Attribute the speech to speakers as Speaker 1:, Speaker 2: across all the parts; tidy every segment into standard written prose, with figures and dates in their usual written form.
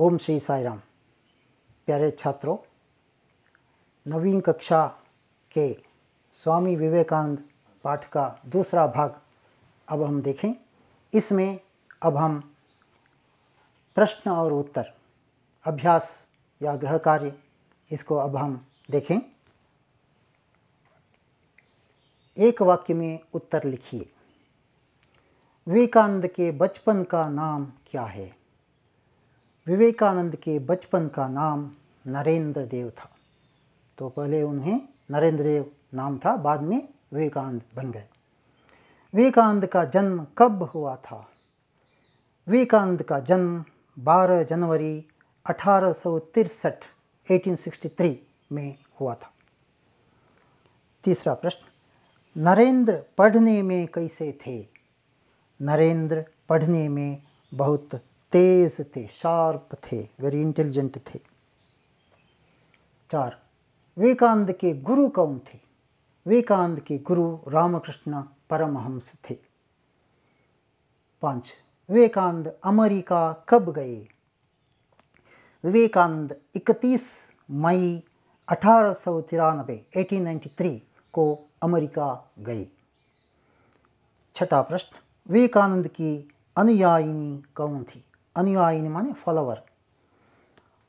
Speaker 1: ओम श्री साई राम। प्यारे छात्रों, नवीन कक्षा के स्वामी विवेकानंद पाठ का दूसरा भाग अब हम देखें। इसमें अब हम प्रश्न और उत्तर अभ्यास या गृह कार्य इसको अब हम देखें। एक वाक्य में उत्तर लिखिए। विवेकानंद के बचपन का नाम क्या है? विवेकानंद के बचपन का नाम नरेंद्र देव था। तो पहले उन्हें नरेंद्र देव नाम था, बाद में विवेकानंद बन गए। विवेकानंद का जन्म कब हुआ था? विवेकानंद का जन्म 12 जनवरी 1863 1863 में हुआ था। तीसरा प्रश्न, नरेंद्र पढ़ने में कैसे थे? नरेंद्र पढ़ने में बहुत तेज थे, शार्प थे, वेरी इंटेलिजेंट थे। 4, विवेकानंद के गुरु कौन थे? विवेकानंद के गुरु रामकृष्ण परमहंस थे। 5, विवेकानंद अमेरिका कब गए? विवेकानंद 31 मई 1893 1893 को अमेरिका गए। छठा प्रश्न, विवेकानंद की अनुयायिनी कौन थी? अनुयायिनी माने फॉलोवर।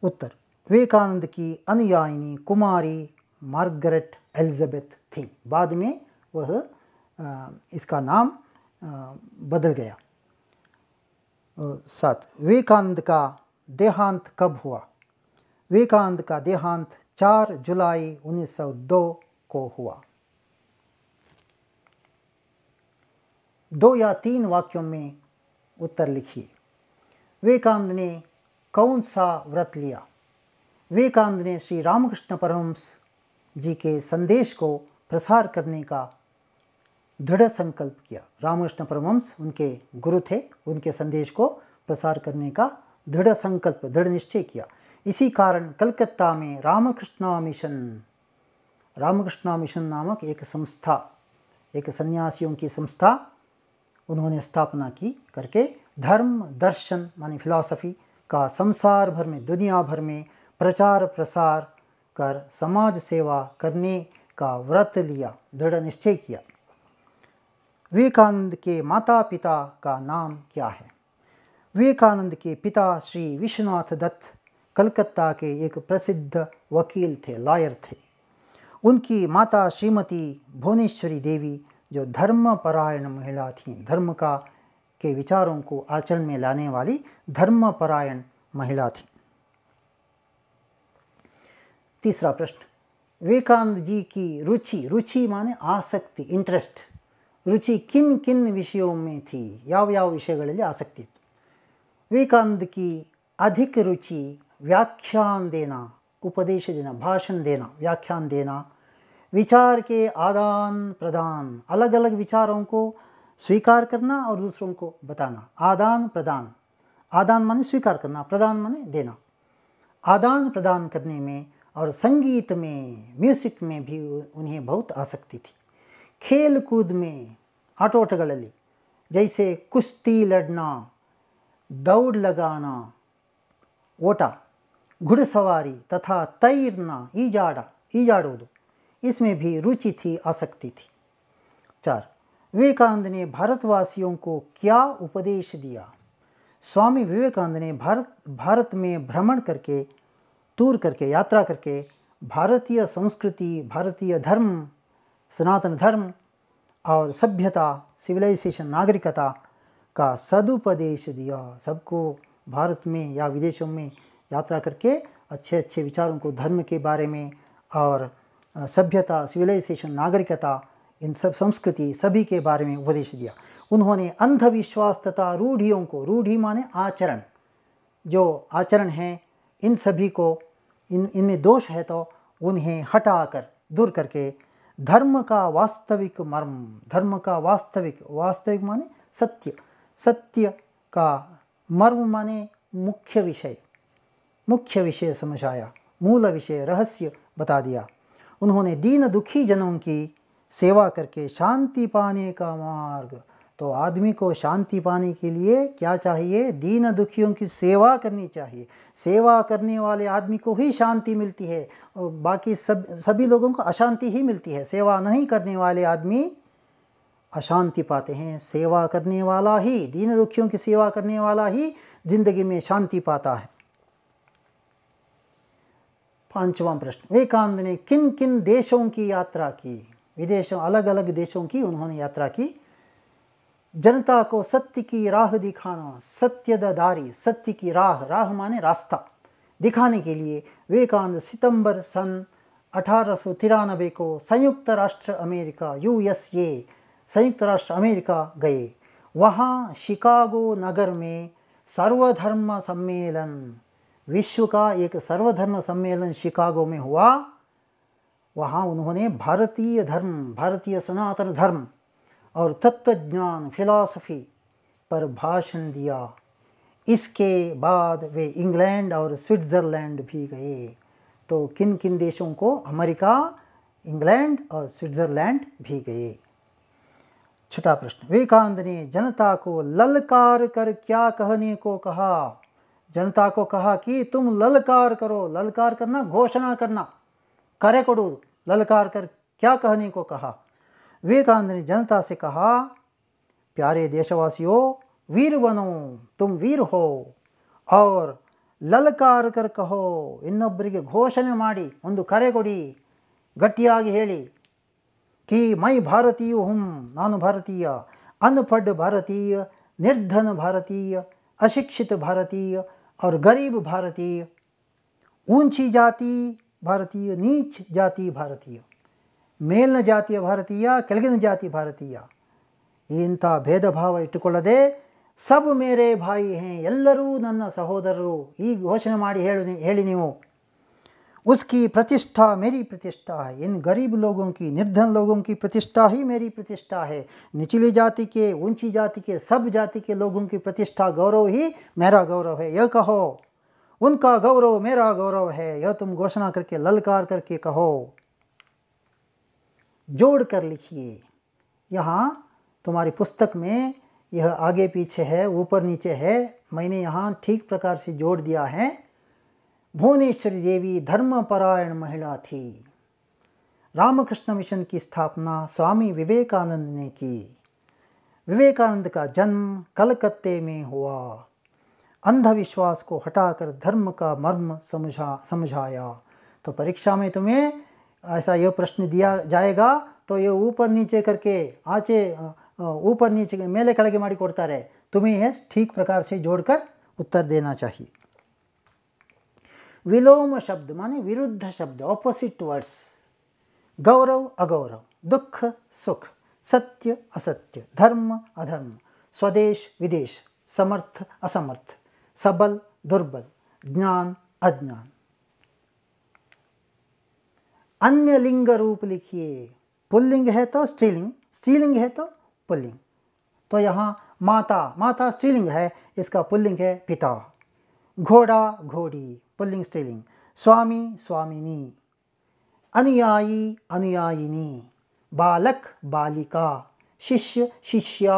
Speaker 1: उत्तर, विवेकानंद की अनुयायिनी कुमारी मार्गरेट एलिजाबेथ थी। बाद में वह इसका नाम बदल गया। 7, विवेकानंद का देहांत कब हुआ? विवेकानंद का देहांत 4 जुलाई 1902 को हुआ। 2 या 3 वाक्यों में उत्तर लिखिए। विवेकानंद ने कौन सा व्रत लिया? विवेकानंद ने श्री रामकृष्ण परमहंस जी के संदेश को प्रसार करने का दृढ़ संकल्प किया। रामकृष्ण परमहंस उनके गुरु थे, उनके संदेश को प्रसार करने का दृढ़ संकल्प, दृढ़ निश्चय किया। इसी कारण कलकत्ता में रामकृष्ण मिशन नामक एक संस्था, एक सन्यासियों की संस्था उन्होंने स्थापना की करके धर्म दर्शन माने फिलॉसफी का संसार भर में, दुनिया भर में प्रचार प्रसार कर समाज सेवा करने का व्रत लिया, दृढ़ निश्चय किया। विवेकानंद के माता पिता का नाम क्या है? विवेकानंद के पिता श्री विश्वनाथ दत्त कलकत्ता के एक प्रसिद्ध वकील थे, लॉयर थे। उनकी माता श्रीमती भुवनेश्वरी देवी जो धर्मपरायण महिला थीं, धर्म के विचारों को आचरण में लाने वाली धर्मपरायण महिला थी। तीसरा प्रश्न, विवेकानंद जी की रुचि माने आसक्ति, इंटरेस्ट, रुचि किन किन विषयों में थी? ಯಾವ ವಿಷಯಗಳಲ್ಲಿ आसक्ति? विवेकानंद की अधिक रुचि व्याख्यान देना, उपदेश देना, भाषण देना, व्याख्यान देना, विचार के आदान प्रदान, अलग अलग विचारों को स्वीकार करना और दूसरों को बताना। आदान प्रदान, आदान माने स्वीकार करना, प्रदान माने देना। आदान प्रदान करने में और संगीत में, म्यूजिक में भी उन्हें बहुत आसक्ति थी। खेल कूद में, आटोटಗಳಲ್ಲಿ जैसे कुश्ती लड़ना, दौड़ लगाना, ओटा, घुड़सवारी तथा तैरना, ईजाड़ुವುದು, इसमें भी रुचि थी, आसक्ति थी। 4, विवेकानंद ने भारतवासियों को क्या उपदेश दिया? स्वामी विवेकानंद ने भारत में भ्रमण करके, टूर करके, यात्रा करके भारतीय संस्कृति, भारतीय धर्म, सनातन धर्म और सभ्यता, सिविलाइजेशन, नागरिकता का सदुपदेश दिया। सबको भारत में या विदेशों में यात्रा करके अच्छे अच्छे विचारों को, धर्म के बारे में और सभ्यता, सिविलाइजेशन, नागरिकता, इन सब संस्कृति सभी के बारे में उपदेश दिया। उन्होंने अंधविश्वास तथा रूढ़ियों को, रूढ़ि माने आचरण, जो आचरण हैं इन सभी को, इनमें दोष है तो उन्हें हटाकर, दूर करके धर्म का वास्तविक मर्म, धर्म का वास्तविक माने सत्य, सत्य का मर्म माने मुख्य विषय समझाया, मूल विषय, रहस्य बता दिया। उन्होंने दीन दुखी जनों की सेवा करके शांति पाने का मार्ग, तो आदमी को शांति पाने के लिए क्या चाहिए? दीन दुखियों की सेवा करनी चाहिए। सेवा करने वाले आदमी को ही शांति मिलती है, और बाकी सभी लोगों को अशांति ही मिलती है। सेवा नहीं करने वाले आदमी अशांति पाते हैं। सेवा करने वाला ही, दीन दुखियों की सेवा करने वाला ही जिंदगी में शांति पाता है। 5वां प्रश्न, विवेकानंद ने किन किन देशों की यात्रा की? विदेशों, अलग अलग देशों की उन्होंने यात्रा की। जनता को सत्य की राह दिखाना, सत्यदारी, सत्य की राह, राह माने रास्ता, दिखाने के लिए विवेकानंद सितंबर सन 1893 को संयुक्त राष्ट्र अमेरिका, USA, संयुक्त राष्ट्र अमेरिका गए। वहाँ शिकागो नगर में सर्वधर्म सम्मेलन, विश्व का एक सर्वधर्म सम्मेलन शिकागो में हुआ। वहाँ उन्होंने भारतीय धर्म, भारतीय सनातन धर्म और तत्वज्ञान, फिलॉसफी पर भाषण दिया। इसके बाद वे इंग्लैंड और स्विट्ज़रलैंड भी गए। तो किन किन देशों को? अमेरिका, इंग्लैंड और स्विट्ज़रलैंड भी गए। 6वां प्रश्न, विवेकानंद ने जनता को ललकार कर क्या कहने को कहा? जनता को कहा कि तुम ललकार करो। ललकार करना, घोषणा करना, करे कोडू, ललकार कर क्या कहने को कहा? विवेकानंद ने जनता से कहा, प्यारे देशवासियों, वीर बनो, तुम वीर हो, और ललकार कर कहो, ಇನ್ನೊಬ್ಬರಿಗೆ ಘೋಷಣೆ ಮಾಡಿ, ಒಂದು ಕರೆ ಕೊಡಿ, ಗಟ್ಟಿಯಾಗಿ ಹೇಳಿ, कि मैं भारतीय हूँ, ನಾನು ಭಾರತೀಯ, अनपढ़ भारतीय, निर्धन भारतीय, अशिक्षित भारतीय और गरीब भारतीय, ऊंची जाति भारतीय, नीच जाति भारतीय, ಮೇಲಿನ ಜಾತಿಯ ಭಾರತೀಯ, ಕೆಳಗಿನ ಜಾತಿ ಭಾರತೀಯ, ಇಂಥ ಭೇದ ಭಾವ ಇಟ್ಟುಕೊಳ್ಳದೆ सब मेरे भाई हैं, ಎಲ್ಲರೂ ನನ್ನ ಸಹೋದರರು, ಈ ಘೋಷಣೆ ಮಾಡಿ ಹೇಳಿ ನೀವು। उसकी प्रतिष्ठा मेरी प्रतिष्ठा है, इन गरीब लोगों की, निर्धन लोगों की प्रतिष्ठा ही मेरी प्रतिष्ठा है, निचली जाति के, ऊंची जाति के, सब जाति के लोगों की प्रतिष्ठा, गौरव ही मेरा गौरव है, यह कहो। उनका गौरव मेरा गौरव है, यह तुम घोषणा करके, ललकार करके कहो। जोड़ कर लिखिए। यहाँ तुम्हारी पुस्तक में यह आगे पीछे है, ऊपर नीचे है, मैंने यहाँ ठीक प्रकार से जोड़ दिया है। भुवनेश्वरी देवी धर्मपरायण महिला थी। रामकृष्ण मिशन की स्थापना स्वामी विवेकानंद ने की। विवेकानंद का जन्म कलकत्ते में हुआ। अंधविश्वास को हटाकर धर्म का मर्म समझाया। तो परीक्षा में तुम्हें ऐसा यह प्रश्न दिया जाएगा, तो ये ऊपर नीचे करके आचे ऊपर नीचे मेले ಕೆಳಗೆ ಮಾಡಿ ಕೊಡ್ತಾರೆ, तुम्हें यह ठीक प्रकार से जोड़कर उत्तर देना चाहिए। विलोम शब्द माने विरुद्ध शब्द, ऑपोजिट वर्ड्स। गौरव अगौरव, दुख सुख, सत्य असत्य, धर्म अधर्म, स्वदेश विदेश, समर्थ असमर्थ, सबल दुर्बल, ज्ञान अज्ञान। अन्य लिंग रूप लिखिए। पुल्लिंग है तो स्त्रीलिंग, स्त्रीलिंग है तो पुल्लिंग। तो यहाँ माता, माता स्त्रीलिंग है, इसका पुल्लिंग है पिता। घोड़ा घोड़ी, पुल्लिंग स्त्रीलिंग। स्वामी स्वामिनी, अनुयायी अनुयायिनी, बालक बालिका, शिष्य शिष्या।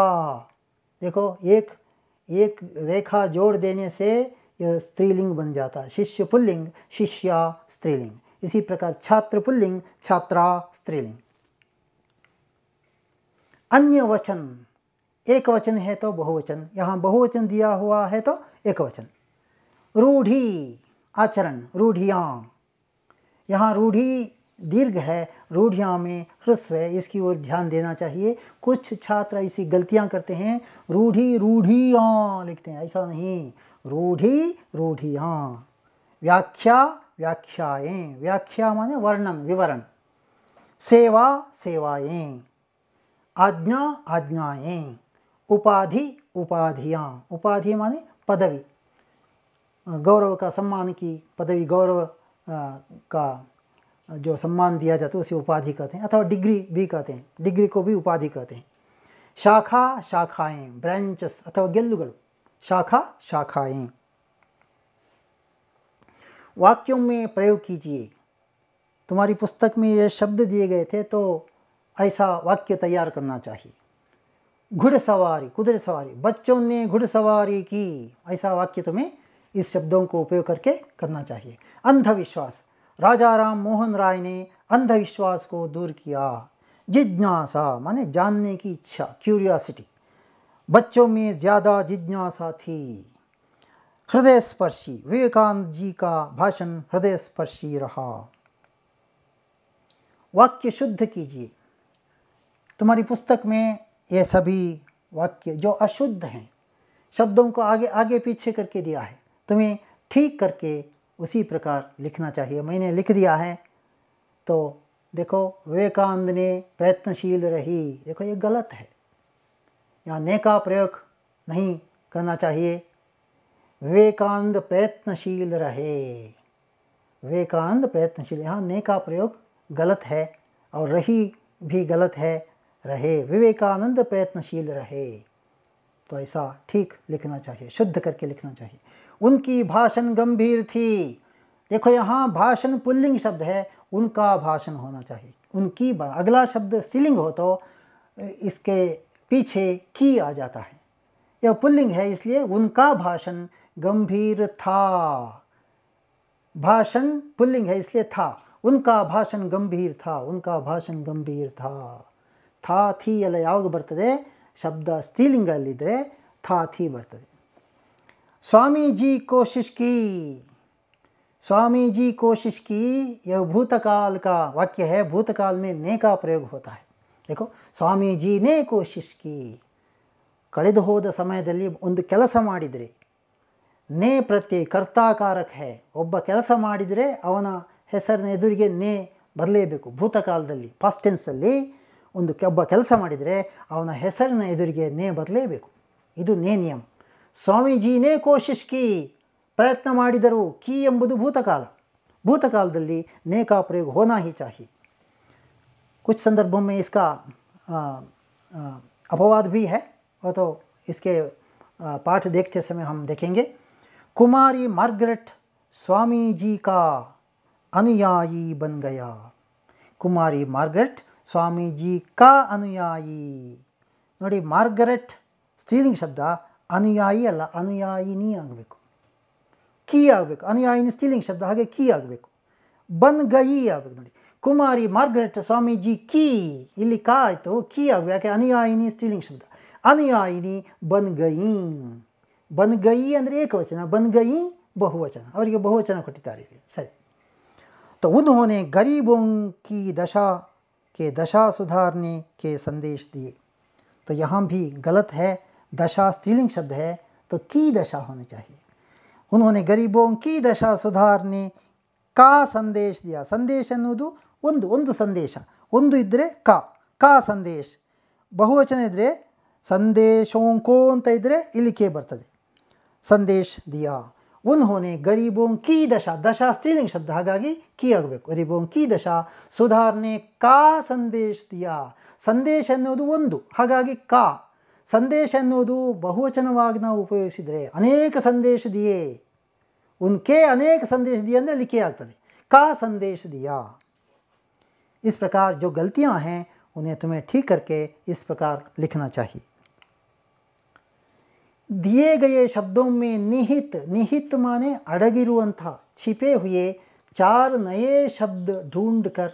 Speaker 1: देखो एक एक रेखा जोड़ देने से यह स्त्रीलिंग बन जाता है। शिष्य पुल्लिंग, शिष्या स्त्रीलिंग। इसी प्रकार छात्र पुल्लिंग, छात्रा स्त्रीलिंग। अन्य वचन, एक वचन है तो बहुवचन, यहाँ बहुवचन दिया हुआ है तो एक वचन। रूढ़ी आचरण, रूढ़ियाँ, यहाँ रूढ़ी दीर्घ है, रूढ़ियाँ में ह्रस्व है, इसकी ओर ध्यान देना चाहिए। कुछ छात्र ऐसी गलतियाँ करते हैं, रूढ़ी रूढ़ियाँ लिखते हैं, ऐसा नहीं, रूढ़ी रूढ़ियाँ। व्याख्या व्याख्याएँ, व्याख्या माने वर्णन विवरण। सेवा सेवाएँ, आज्ञा आज्ञाएँ, उपाधि उपाधियाँ, उपाधि माने पदवी, गौरव का सम्मान की पदवी, गौरव का जो सम्मान दिया जाता है उसे उपाधि कहते हैं, अथवा डिग्री भी कहते हैं, डिग्री को भी उपाधि कहते हैं। शाखा शाखाएँ, ब्रांचेस अथवा गेल्लुगलु, शाखा शाखाएँ। वाक्यों में प्रयोग कीजिए। तुम्हारी पुस्तक में ये शब्द दिए गए थे, तो ऐसा वाक्य तैयार करना चाहिए। घुड़सवारी, कुದುरे सवारी, बच्चों ने घुड़सवारी की, ऐसा वाक्य तुम्हें इस शब्दों को उपयोग करके करना चाहिए। अंधविश्वास, राजा राम मोहन राय ने अंधविश्वास को दूर किया। जिज्ञासा माने जानने की इच्छा, क्यूरियोसिटी, बच्चों में ज़्यादा जिज्ञासा थी। हृदय स्पर्शी, विवेकानंद जी का भाषण हृदय स्पर्शी रहा। वाक्य शुद्ध कीजिए। तुम्हारी पुस्तक में ये सभी वाक्य जो अशुद्ध हैं, शब्दों को आगे आगे पीछे करके दिया है, तुम्हें ठीक करके उसी प्रकार लिखना चाहिए। मैंने लिख दिया है तो देखो, विवेकानंद ने प्रयत्नशील रही, देखो ये गलत है, यहाँ ने का प्रयोग नहीं करना चाहिए। विवेकानंद प्रयत्नशील रहे, विवेकानंद प्रयत्नशील, यहाँ ने का प्रयोग गलत है और रही भी गलत है, रहे, विवेकानंद प्रयत्नशील रहे, तो ऐसा ठीक लिखना चाहिए, शुद्ध करके लिखना चाहिए। उनकी भाषण गंभीर थी, देखो यहाँ भाषण पुल्लिंग शब्द है, उनका भाषण होना चाहिए। उनकी, अगला शब्द स्त्रीलिंग हो तो इसके पीछे की आ जाता है, यह पुल्लिंग है इसलिए उनका भाषण गंभीर था। भाषण पुल्लिंग है इसलिए था, उनका भाषण गंभीर था, उनका भाषण गंभीर था थी ಎಲ್ಲ ಯಾವಾಗ ಬರ್ತದೆ, ಶಬ್ದ ಸ್ತ್ರೀಲಿಂಗಲ್ಲಿದ್ದರೆ था थी ಬರ್ತದೆ। स्वामी जी कोशिश की, स्वामी जी कोशिश की, यह भूतकाल का वाक्य है, भूतकाल में ने का प्रयोग होता है। देखो, स्वामी जी ने कोशिश की, ಕಳೆದು ಹೋದ ಸಮಯದಲ್ಲಿ ಒಂದು ಕೆಲಸ ಮಾಡಿದರೆ, ನೇ ಪ್ರತ್ಯಯ ಕರ್ತಾಕಾರಕ है, ಒಬ್ಬ ಕೆಲಸ ಮಾಡಿದರೆ ಅವನ ಹೆಸರಿನ ಎದುರಿಗೆ ನೇ ಬರಲೇಬೇಕು। ಭೂತಕಾಲದಲ್ಲಿ ಪಾಸ್ಟ್ ಟೆನ್ಸಲ್ಲಿ ಒಬ್ಬ ಕೆಲಸ ಮಾಡಿದರೆ ಅವನ ಹೆಸರಿನ ಎದುರಿಗೆ ನೇ ಬರಲೇಬೇಕು, ಇದು ನೇ ನಿಯಮ। ಸ್ವಾಮೀಜಿನೇ ಕೋಶಿಶ್ ಕಿ, ಪ್ರಯತ್ನ ಮಾಡಿದರು, ಕಿ ಎಂಬುದು ಭೂತಕಾಲ, भूतकालದಲ್ಲಿ ने का प्रयोग होना ही चाहिए। कुछ संदर्भों में इसका अपवाद भी है, और तो इसके पाठ देखते समय हम देखेंगे। कुमारी मार्गरेट स्वामी जी का अनुयायी बन गया, कुमारी मार्गरेट स्वामी जी का अनुयायी। ನೋಡಿ, ಮಾರ್ಗರೆಟ್ ಸ್ತ್ರೀಲಿಂಗ ಶಬ್ದ, ಅನುಯಾಯಿ ಅಲ್ಲ, ಅನುಯಾಯಿನಿ ಆಗಬೇಕು, ಕೀ ಆಗಬೇಕು। ಅನುಯಾಯಿನಿ ಸ್ತ್ರೀಲಿಂಗ ಶಬ್ದ, ಹಾಗೆ ಕೀ ಆಗಬೇಕು, ಬನ್ ಗಯಿ ಆಗಬೇಕು। ನೋಡಿ, ಕುಮಾರಿ ಮಾರ್ಗರೆಟ್ ಸ್ವಾಮೀಜಿ ಕೀ, ಇಲ್ಲಿ ಕಾ ಆಯಿತು, ಕೀ ಆಗಬೇಕು, ಯಾಕೆ ಅನುಯಾಯಿನಿ ಸ್ತ್ರೀಲಿಂಗ ಶಬ್ದ। ಅನುಯಾಯಿನಿ ಬನ್ ಗಯಿ, ಬನ್ ಗಯಿ ಅಂದರೆ ಏಕವಚನ, ಬನ್ ಗಯಿ ಬಹುವಚನ, ಅವರಿಗೆ ಬಹುವಚನ ಕೊಟ್ಟಿದ್ದಾರೆ ಇಲ್ಲಿ, ಸರಿ। तो उन्होंने गरीबों की दशा के दशा सुधारने के संदेश दिए, तो यहाँ भी गलत है, दशा स्त्रीलिंग शब्द है तो की दशा होनी चाहिए। उन्होंने गरीबों की दशा सुधारने का संदेश दिया। संदेश ಅನ್ನುವುದು ಒಂದು ಸಂದೇಶ, ಒಂದು ಇದ್ದರೆ का ಸಂದೇಶ, ಬಹುವಚನ ಇದ್ದರೆ ಸಂದೇಶೋं को ಅಂತ ಇದ್ದರೆ ಇಲ್ಲಿ ಕೆ ಬರ್ತದೆ, ಸಂದೇಶ दिया। उन्होंने गरीबों की दशा, दशा स्त्रीलिंग शब्द ಹಾಗಾಗಿ ಕೀ ಆಗಬೇಕು, गरीबों की दशा सुधारने का संदेश दिया। ಸಂದೇಶ ಅನ್ನೋದು ಒಂದು, ಹಾಗಾಗಿ ಕಾ। ಸಂದೇಶ ಅನ್ನೋದು ಬಹುವಚನವಾಗಿ ನಾವು ಉಪಯೋಗಿಸಿದರೆ ಅನೇಕ ಸಂದೇಶ ದಿಯೇ, उनके अनेक संदेश दिए ಅಂದರೆ लिखे ಆಗ್ತದೆ, का संदेश दिया। इस प्रकार जो गलतियां हैं उन्हें तुम्हें ठीक करके इस प्रकार लिखना चाहिए। दिए गए शब्दों में निहित, निहित माने अड़गिरुवंಥ, छिपे हुए 4 नए शब्द ढूंढ कर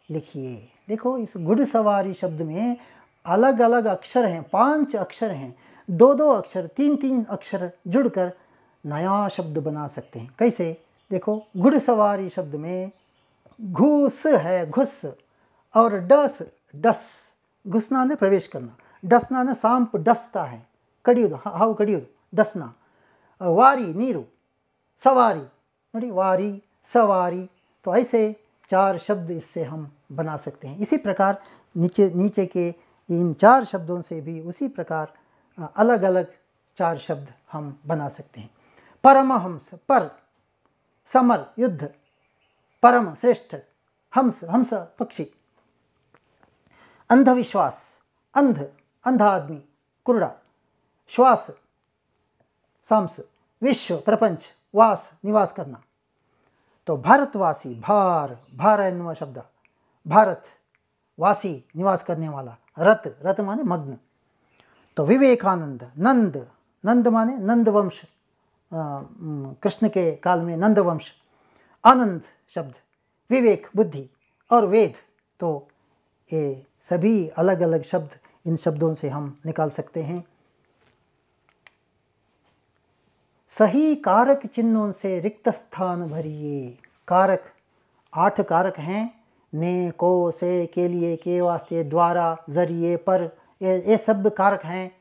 Speaker 1: लिखिए। देखो, इस घुड़सवारी शब्द में अलग अलग अक्षर हैं, 5 अक्षर हैं, 2-2 अक्षर, 3-3 अक्षर जुड़कर नया शब्द बना सकते हैं। कैसे? देखो, घुड़सवारी शब्द में घुस है, घुस, और डस, डस, घुसना ने प्रवेश करना, डसना ने सांप डसता है, कड़ियोದು, ಹಾವು ಕಡಿಯೋದು, ಡಸ್ನ। वारी नीरू, सवारी, ನೋಡಿ वारी सवारी, तो ऐसे 4 शब्द इससे हम बना सकते हैं। इसी प्रकार नीचे के इन 4 शब्दों से भी उसी प्रकार अलग अलग 4 शब्द हम बना सकते हैं। परमहंस, पर, समर युद्ध, परम श्रेष्ठ, हंस, हंस पक्षी। अंधविश्वास, अंध, अंधा आदमी, कुरुड़ा। श्वास, सांस, विश्व, प्रपंच, वास, निवास करना। तो भारतवासी, भार, भार एन्नुವ शब्द, भारत वासी, निवास करने वाला। रत, रत माने मग्न। तो विवेकानंद, नंद, नंद माने नंदवंश, कृष्ण के काल में नंदवंश, आनंद शब्द, विवेक बुद्धि, और वेद, तो ये सभी अलग अलग शब्द इन शब्दों से हम निकाल सकते हैं। सही कारक चिन्हों से रिक्त स्थान भरिए। कारक 8 कारक हैं, ने, को, से, के लिए, के वास्ते, द्वारा, जरिए, पर, ये सब कारक हैं।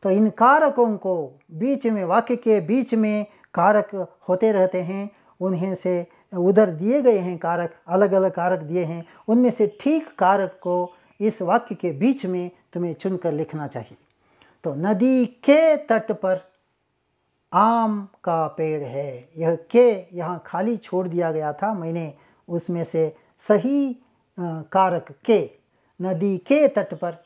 Speaker 1: तो इन कारकों को बीच में, वाक्य के बीच में कारक होते रहते हैं, उन्हें से उधर दिए गए हैं कारक, अलग अलग कारक दिए हैं, उनमें से ठीक कारक को इस वाक्य के बीच में तुम्हें चुनकर लिखना चाहिए। तो नदी के तट पर आम का पेड़ है, यह के यहाँ खाली छोड़ दिया गया था, मैंने उसमें से सही कारक के, नदी के तट पर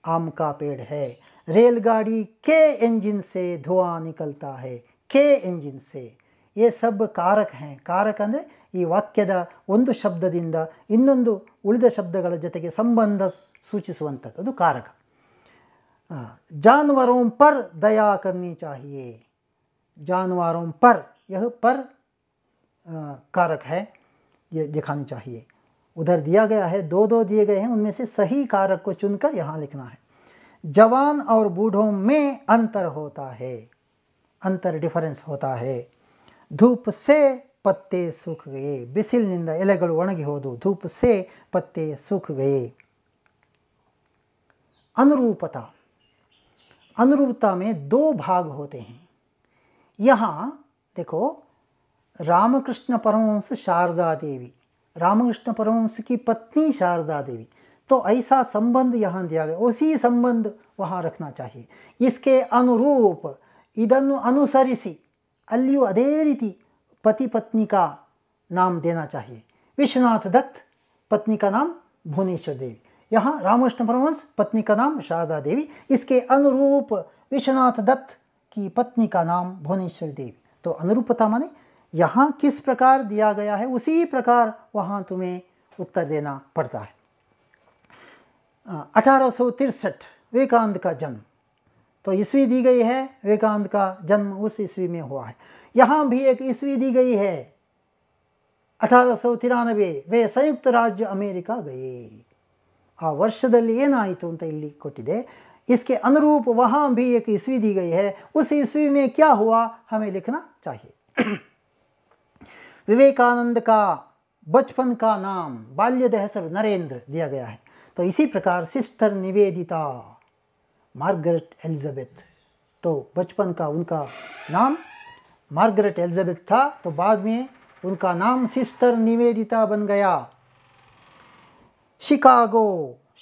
Speaker 1: आम का पेड़ है। रेलगाड़ी के इंजन से धुआं निकलता है, के इंजन से, ये सब कारक हैं। कारक ಅಂದರೆ ಈ ವಾಕ್ಯದ ಒಂದು ಶಬ್ದದಿಂದ ಇನ್ನೊಂದು ಉಳಿದ ಶಬ್ದಗಳ ಜೊತೆಗೆ ಸಂಬಂಧ ಸೂಚಿಸುವಂಥದ್ದು, ಅದು कारक। जानवरों पर दया करनी चाहिए, जानवरों पर, यह पर कारक है, ये दिखानी चाहिए। उधर दिया गया है, दो दिए गए हैं, उनमें से सही कारक को चुनकर यहाँ लिखना है। जवान और बूढ़ों में अंतर होता है, अंतर डिफरेंस होता है। धूप से पत्ते सूख गए, बिसिलिनिंद एलेगळु ಒಣಗಿ ಹೋದವು, धूप से पत्ते सूख गए। अनुरूपता, अनुरूपता में 2 भाग होते हैं। यहाँ देखो, रामकृष्ण परमहंस शारदा देवी, रामकृष्ण परमहंस की पत्नी शारदा देवी, तो ऐसा संबंध यहाँ दिया गया, उसी संबंध वहाँ रखना चाहिए। इसके अनुरूप ಇದನ್ನು ಅನುಸರಿಸಿ ಅಲ್ಲಿಯೂ ಅದೇ ರೀತಿ पति पत्नी का नाम देना चाहिए। विश्वनाथ दत्त पत्नी का नाम भुवनेश्वर देवी, यहाँ रामकृष्ण परमहंस पत्नी का नाम शारदा देवी, इसके अनुरूप विश्वनाथ दत्त की पत्नी का नाम भुवनेश्वर देवी। तो अनुरूपता माने यहाँ किस प्रकार दिया गया है उसी प्रकार वहाँ तुम्हें उत्तर देना पड़ता है। 1863 विवेकानंद का जन्म, तो ईस्वी दी गई है, विवेकानंद का जन्म उस ईस्वी में हुआ है। यहाँ भी एक ईस्वी दी गई है 1893, वे संयुक्त राज्य अमेरिका गए। आ वर्षದಲ್ಲಿ ಏನಾಯಿತು ಅಂತ ಇಲ್ಲಿ ಕೊಟ್ಟಿದೆ, इसके अनुरूप वहाँ भी एक ईस्वी दी गई है, उस ईस्वी में क्या हुआ हमें लिखना चाहिए। विवेकानंद का बचपन का नाम, बाल्यद ಹೆಸರು नरेंद्र दिया गया है। तो इसी प्रकार सिस्टर निवेदिता, मार्गरेट एलिजाबेथ, तो बचपन का उनका नाम मार्गरेट एलिजाबेथ था, तो बाद में उनका नाम सिस्टर निवेदिता बन गया। शिकागो,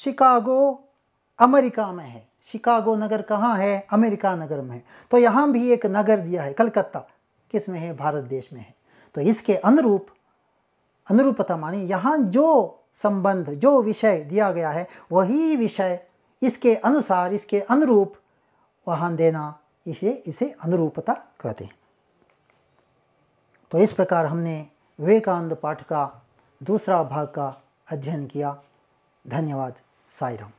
Speaker 1: शिकागो अमेरिका में है, शिकागो नगर कहाँ है, अमेरिका नगर में है। तो यहाँ भी एक नगर दिया है, कलकत्ता किस में है, भारत देश में है। तो इसके अनुरूप, अनुरूपता मानी यहाँ जो संबंध, जो विषय दिया गया है वही विषय इसके अनुसार, इसके अनुरूप वहाँ देना, इसे अनुरूपता कहते हैं। तो इस प्रकार हमने विवेकानंद पाठ का दूसरा भाग का अध्ययन किया। धन्यवाद। साई राम।